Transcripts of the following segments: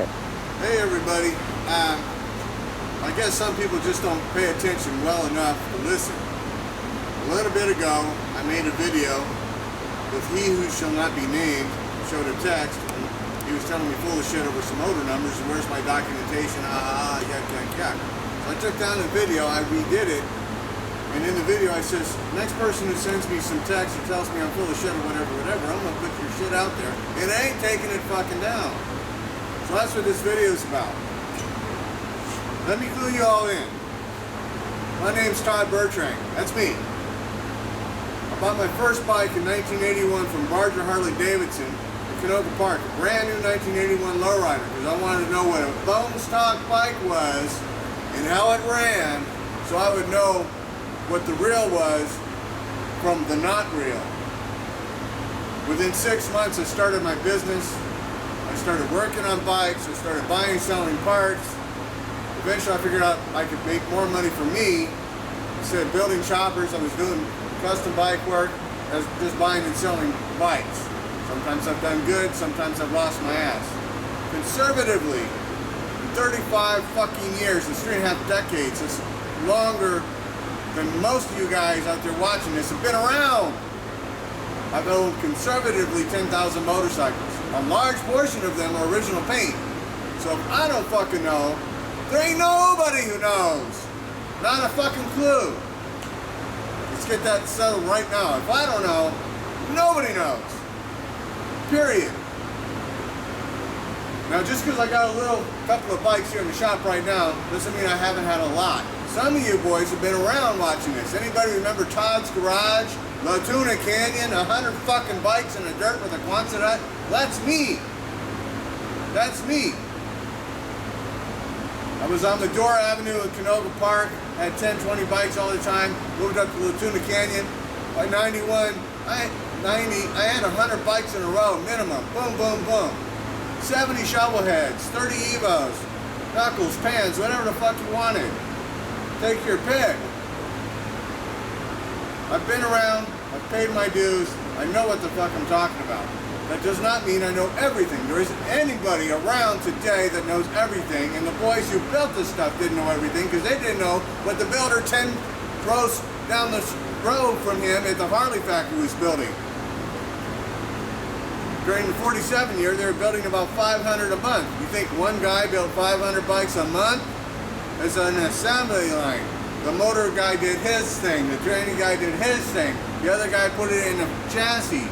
ahead. Hey everybody. I guess some people just don't pay attention well enough to listen. A little bit ago, I made a video with he who shall not be named, showed a text, and he was telling me full of shit over some motor numbers, and where's my documentation, yuck, yuck, yuck. So I took down the video, I redid it, and in the video I says, next person who sends me some text or tells me I'm full of shit or whatever, I'm gonna put your shit out there, and I ain't taking it fucking down. So that's what this video is about. Let me clue you all in. My name's Todd Bertrand. That's me. I bought my first bike in 1981 from Barger Harley Davidson in Canoga Park. A brand new 1981 lowrider because I wanted to know what a bone stock bike was and how it ran so I would know what the real was from the not real. Within 6 months I started my business. I started working on bikes. I started buying and selling parts. Eventually I figured out I could make more money for me. Instead of building choppers, I was doing custom bike work. I was just buying and selling bikes. Sometimes I've done good, sometimes I've lost my ass. Conservatively, 35 fucking years, it's 3.5 decades, it's longer than most of you guys out there watching this have been around. I've owned conservatively 10,000 motorcycles. A large portion of them are original paint. So if I don't fucking know, there ain't nobody who knows. Not a fucking clue. Let's get that settled right now. If I don't know, nobody knows. Period. Now just because I got a couple of bikes here in the shop right now, doesn't mean I haven't had a lot. Some of you boys have been around watching this. Anybody remember Todd's Garage? Latuna Canyon, 100 fucking bikes in the dirt with a Quonset? That's me. That's me. I was on Medora Avenue in Canoga Park, had 10, 20 bikes all the time, moved up to Latuna Canyon. By 91, I had 100 bikes in a row, minimum. Boom, boom, boom. 70 shovel heads, 30 Evos, knuckles, pans, whatever the fuck you wanted. Take your pick. I've been around, I've paid my dues, I know what the fuck I'm talking about. That does not mean I know everything. There isn't anybody around today that knows everything, and the boys who built this stuff didn't know everything because they didn't know what the builder 10 rows down the road from him at the Harley factory was building. During the 47 year, they were building about 500 a month. You think one guy built 500 bikes a month? It's an assembly line. The motor guy did his thing, the training guy did his thing, the other guy put it in a chassis.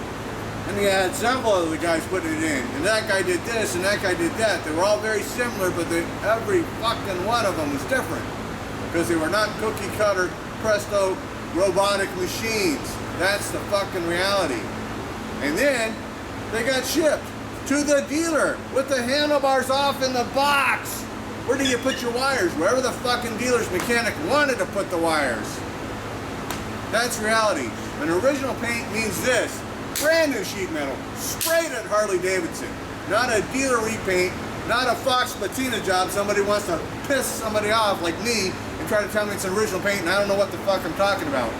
And he had several other guys putting it in. And that guy did this, and that guy did that. They were all very similar, but every fucking one of them was different. Because they were not cookie cutter, presto, robotic machines. That's the fucking reality. And then, they got shipped to the dealer with the handlebars off in the box. Where do you put your wires? Wherever the fucking dealer's mechanic wanted to put the wires. That's reality. An original paint means this. Brand new sheet metal, sprayed at Harley Davidson. Not a dealer repaint, not a Fox patina job. Somebody wants to piss somebody off like me and try to tell me it's an original paint and I don't know what the fuck I'm talking about.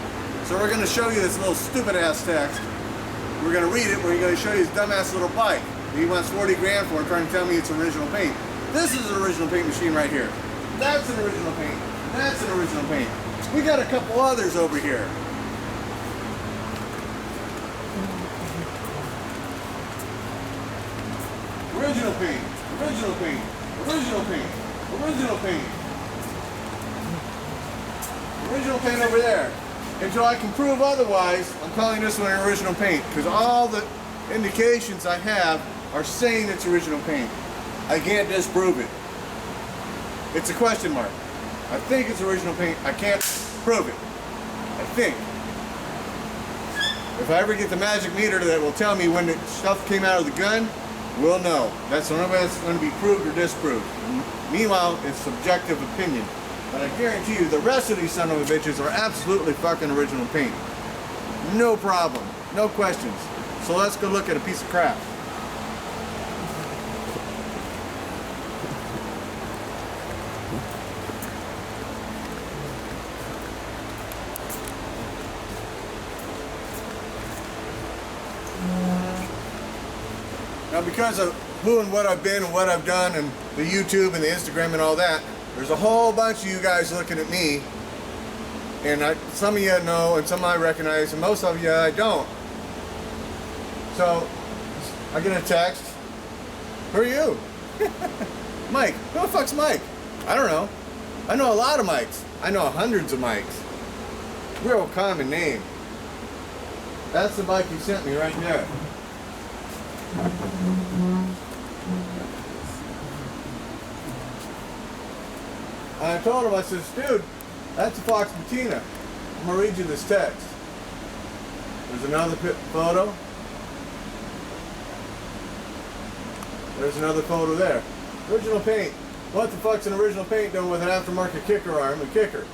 So we're gonna show you this little stupid ass text. We're gonna read it, we're gonna show you his dumbass little bike. He wants 40 grand for it, trying to tell me it's original paint. This is an original paint machine right here. That's an original paint. That's an original paint. We got a couple others over here. Original paint, original paint, original paint, original paint. Original paint over there. Until I can prove otherwise, I'm calling this one original paint because all the indications I have are saying it's original paint. I can't disprove it. It's a question mark. I think it's original paint. I can't prove it. I think. If I ever get the magic meter that will tell me when the stuff came out of the gun, we'll know. That's the only way that's going to be proved or disproved. Meanwhile, it's subjective opinion. But I guarantee you the rest of these son of a bitches are absolutely fucking original paint. No problem. No questions. So let's go look at a piece of crap. Now because who and what I've been and what I've done and the YouTube and the Instagram and all that, there's a whole bunch of you guys looking at me, and some of you know and some I recognize and most of you I don't. So I get a text, who are you? Mike. Who the fuck's Mike? I don't know. I know a lot of Mikes. I know hundreds of Mikes. Real common name. That's the bike you sent me right there. And I told him, I says, dude, that's a Fox Patina. I'm gonna read you this text. There's another photo. There's another photo there. Original paint. What the fuck's an original paint doing with an aftermarket kicker arm and kicker?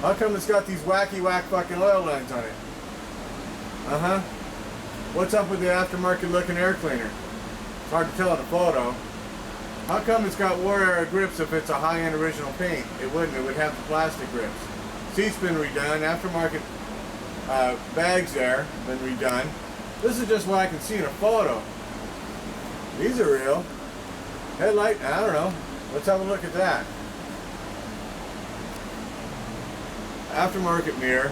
How come it's got these wacky whack fucking oil lines on it? Uh-huh. What's up with the aftermarket looking air cleaner? It's hard to tell in a photo. How come it's got war era grips if it's a high-end original paint? It wouldn't. It would have the plastic grips. Seat's been redone. Aftermarket bags there been redone. This is just what I can see in a photo. These are real. Headlight, I don't know. Let's have a look at that. Aftermarket mirror.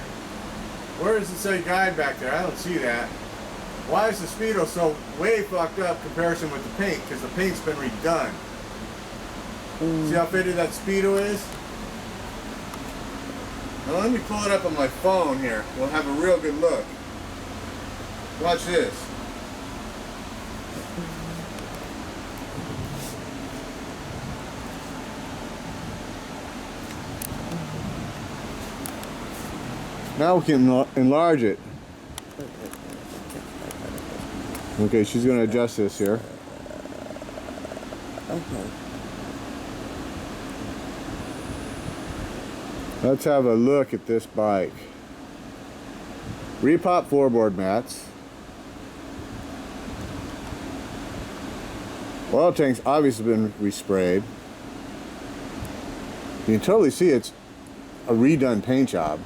Where does it say guide back there? I don't see that. Why is the Speedo so way fucked up in comparison with the paint? Because the paint's been redone. See how faded that Speedo is? Now let me pull it up on my phone here. We'll have a real good look. Watch this. Now we can enlarge it. Okay, she's going to adjust this here. Okay. Let's have a look at this bike. Repop floorboard mats. Oil tank's obviously been resprayed. You can totally see it's a redone paint job.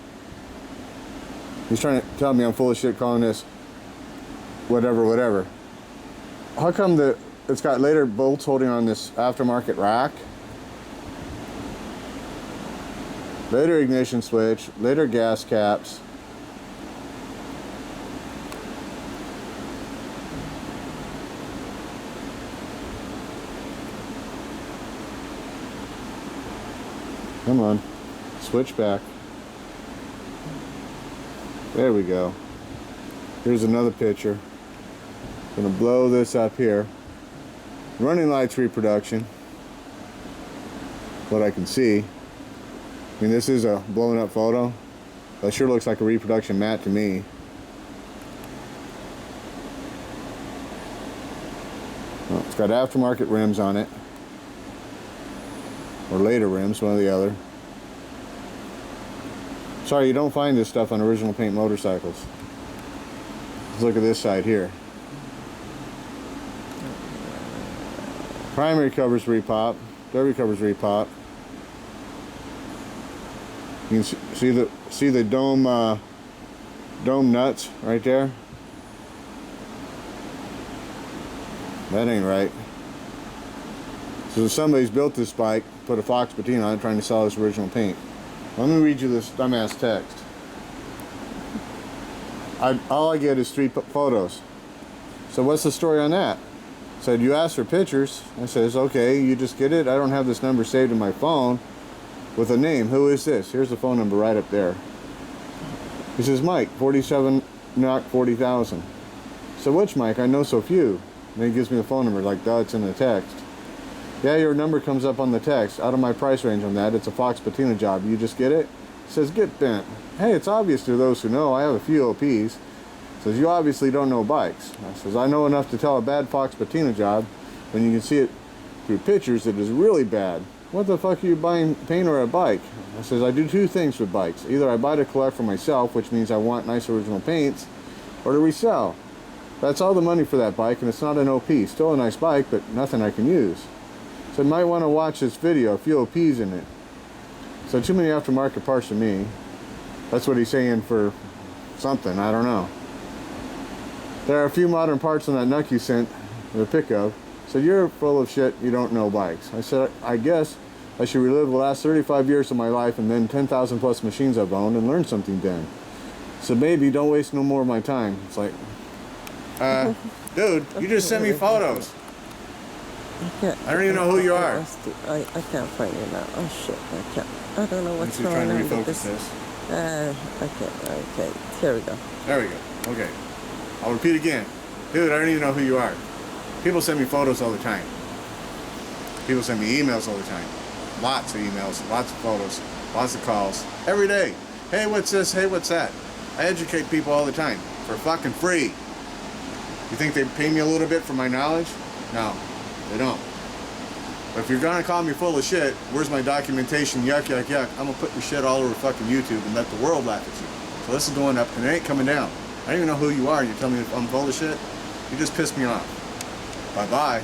He's trying to tell me I'm full of shit calling this whatever. How come it's got later bolts holding on this aftermarket rack? Later ignition switch, later gas caps. Come on, switch back. There we go. Here's another picture. Gonna blow this up here. Running lights reproduction. What I can see. I mean, this is a blown up photo. That sure looks like a reproduction mat to me. Well, it's got aftermarket rims on it. Or later rims, one or the other. Sorry, you don't find this stuff on original paint motorcycles. Let's look at this side here. Primary covers repop. Derby covers repop. You can see the dome nuts right there. That ain't right. So somebody's built this bike, put a Fox Patina on it, trying to sell this original paint. Let me read you this dumbass text. All I get is 3 photos. So what's the story on that? Said, you asked for pictures. I says, okay, you just get it. I don't have this number saved in my phone with a name. Who is this? Here's the phone number right up there. He says, Mike, 47 knock 40,000. So which Mike? I know so few. And he gives me the phone number, like, duh, it's in the text. Yeah, your number comes up on the text. Out of my price range on that. It's a Fox Patina job. You just get it? It says, get bent. Hey, it's obvious to those who know. I have a few OPs. It says, you obviously don't know bikes. I says, I know enough to tell a bad Fox Patina job when you can see it through pictures that is really bad. What the fuck are you buying, paint or a bike? I says, I do 2 things with bikes. Either I buy to collect for myself, which means I want nice original paints, or to resell. That's all the money for that bike, and it's not an OP. Still a nice bike, but nothing I can use. So you might want to watch this video, a few OPs in it. So too many aftermarket parts for me. That's what he's saying for something, I don't know. There are a few modern parts on that Nuck you sent or pick of, said, "You're full of shit, you don't know bikes." I said, "I guess I should relive the last 35 years of my life and then 10,000 plus machines I've owned and learn something then." So baby, don't waste no more of my time. It's like, dude, you just sent me photos. I don't even know who you are. I can't find you now. Oh shit, I can't. I don't know what's going on. Trying to refocus this. Okay, here we go. There we go. Okay. I'll repeat again. Dude, I don't even know who you are. People send me photos all the time. People send me emails all the time. Lots of emails, lots of photos, lots of calls. Every day. Hey, what's this? Hey, what's that? I educate people all the time. For fucking free. You think they pay me a little bit for my knowledge? No, they don't. But if you're gonna call me full of shit, where's my documentation? Yuck, yuck, yuck. I'm gonna put your shit all over fucking YouTube and let the world laugh at you. So this is going up and it ain't coming down. I don't even know who you are and you're telling me if I'm full of shit? You just pissed me off. Bye-bye.